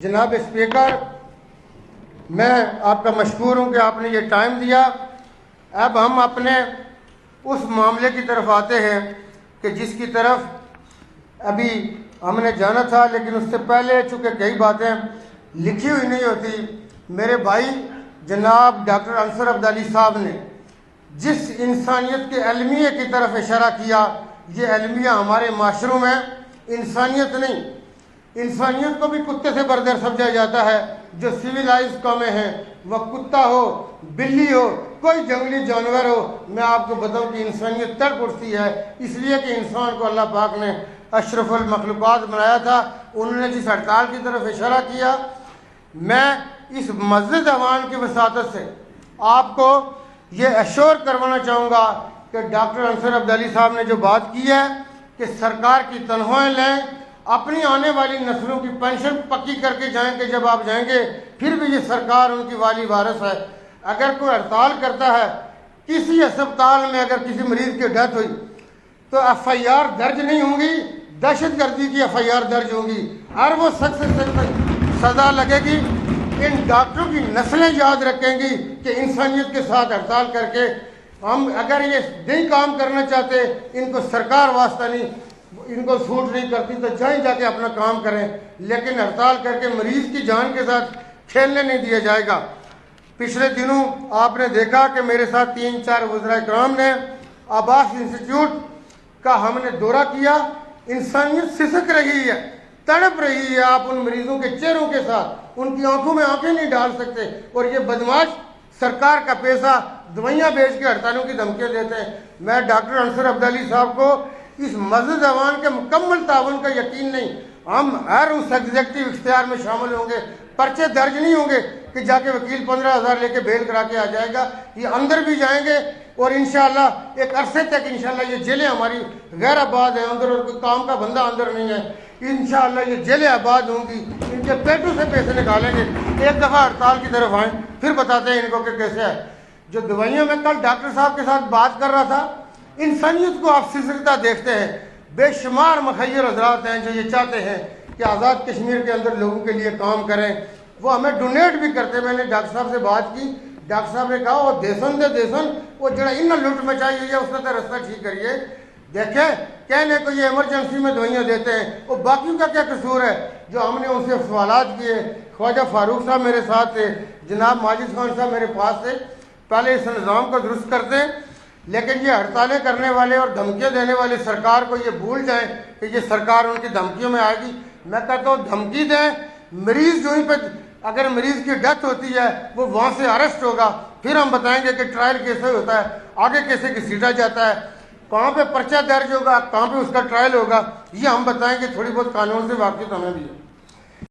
जनाब स्पीकर, मैं आपका मशकूर हूँ कि आपने ये टाइम दिया। अब हम अपने उस मामले की तरफ आते हैं कि जिसकी तरफ अभी हमने जाना था, लेकिन उससे पहले चूँकि कई बातें लिखी हुई नहीं होती, मेरे भाई जनाब डॉक्टर अंसर अब्दाली साहब ने जिस इंसानियत के अलमिया की तरफ इशारा किया, ये अलमिया हमारे माशरों में इंसानियत नहीं, इंसानियत को भी कुत्ते से बरदर समझा जाता है। जो सिविलाइज कौमें हैं, वह कुत्ता हो, बिल्ली हो, कोई जंगली जानवर हो, मैं आपको बताऊं कि इंसानियत तड़प उठती है, इसलिए कि इंसान को अल्लाह पाक ने अशरफुल मखलूक़ात बनाया था। उन्होंने जिस हड़ताल की तरफ इशारा किया, मैं इस मस्जिद अवान की वसातत से आपको ये एश्योर करवाना चाहूँगा कि डॉक्टर अंसर अब्दाली साहब ने जो बात की है कि सरकार की तनख्वाहें लें, अपनी आने वाली नस्लों की पेंशन पक्की करके जाएंगे। जब आप जाएंगे फिर भी ये सरकार उनकी वाली वारिस है। अगर कोई हड़ताल करता है, किसी अस्पताल में अगर किसी मरीज की डेथ हुई तो FIR दर्ज नहीं होंगी, दहशतगर्दी की FIR दर्ज होंगी और वो सख्त से सख्त सजा लगेगी। इन डॉक्टरों की नस्लें याद रखेंगी कि इंसानियत के साथ हड़ताल करके हम अगर ये नहीं काम करना चाहते, इनको सरकार वास्ता नहीं, इनको सूट नहीं करती तो जाएं जाके अपना काम करें, लेकिन हड़ताल करके मरीज की जान के साथ खेलने नहीं दिया जाएगा। पिछले दिनों आपने देखा कि मेरे साथ 3-4 वज़राए कराम ने आबास इंस्टीट्यूट का हमने दौरा किया। इंसानियत सिसक रही है, तड़प रही है। आप उन मरीजों के चेहरों के साथ उनकी आंखों में आंखें नहीं डाल सकते, और ये बदमाश सरकार का पैसा दवाइयाँ बेच के हड़तालों की धमकियाँ देते हैं। मैं डॉक्टर अंसर अब्दाली साहब को इस मस्जिद अवान के मुकम्मल ताउन का यकीन नहीं, हम हर उस एग्जेक्टिव इख्तियार में शामिल होंगे। पर्चे दर्ज नहीं होंगे कि जाके वकील 15,000 लेके बेल करा के आ जाएगा। ये अंदर भी जाएंगे और इंशाअल्लाह एक अरसे तक इंशाअल्लाह ये जेलें हमारी गैर आबाद है, अंदर और कोई काम का बंदा अंदर नहीं है। इंशाअल्लाह ये जेलें आबाद होंगी, इनके पेटों से पैसे निकालेंगे। एक दफ़ा हड़ताल की तरफ आएँ, फिर बताते हैं इनको कि कैसे है। जो दवाइयों में कल डॉक्टर साहब के साथ बात कर रहा था, इंसानियत को आप सिसकता देखते हैं। बेशुमार मुखय्यर हजरात हैं जो ये चाहते हैं कि आज़ाद कश्मीर के अंदर लोगों के लिए काम करें, वो हमें डोनेट भी करते हैं। मैंने डॉक्टर साहब से बात की, डॉक्टर साहब ने कहा वो देसन दे देसन, वो जरा इन लुट मचाई हुई है, उसने तो रास्ता ठीक करिए। देखें, कहने को ये इमरजेंसी में दवाइयाँ देते हैं, वो बाकियों का क्या कसूर है। जो हमने उनसे सवालात किए, ख्वाजा फारूक साहब मेरे साथ थे, जनाब माजिद खान साहब मेरे पास थे, पहले इस निज़ाम को दुरुस्त करते हैं। लेकिन ये हड़तालें करने वाले और धमकियाँ देने वाले सरकार को ये भूल जाएं कि ये सरकार उनकी धमकियों में आएगी। मैं कहता हूँ धमकी दें, मरीज जो ही पे अगर मरीज की डेथ होती है वो वहाँ से अरेस्ट होगा, फिर हम बताएंगे कि ट्रायल कैसे होता है, आगे कैसे घसीटा जाता है, कहाँ पे पर्चा दर्ज होगा, कहाँ पे उसका ट्रायल होगा, ये हम बताएंगे। थोड़ी बहुत कानून से वाकिफ हमें भी है।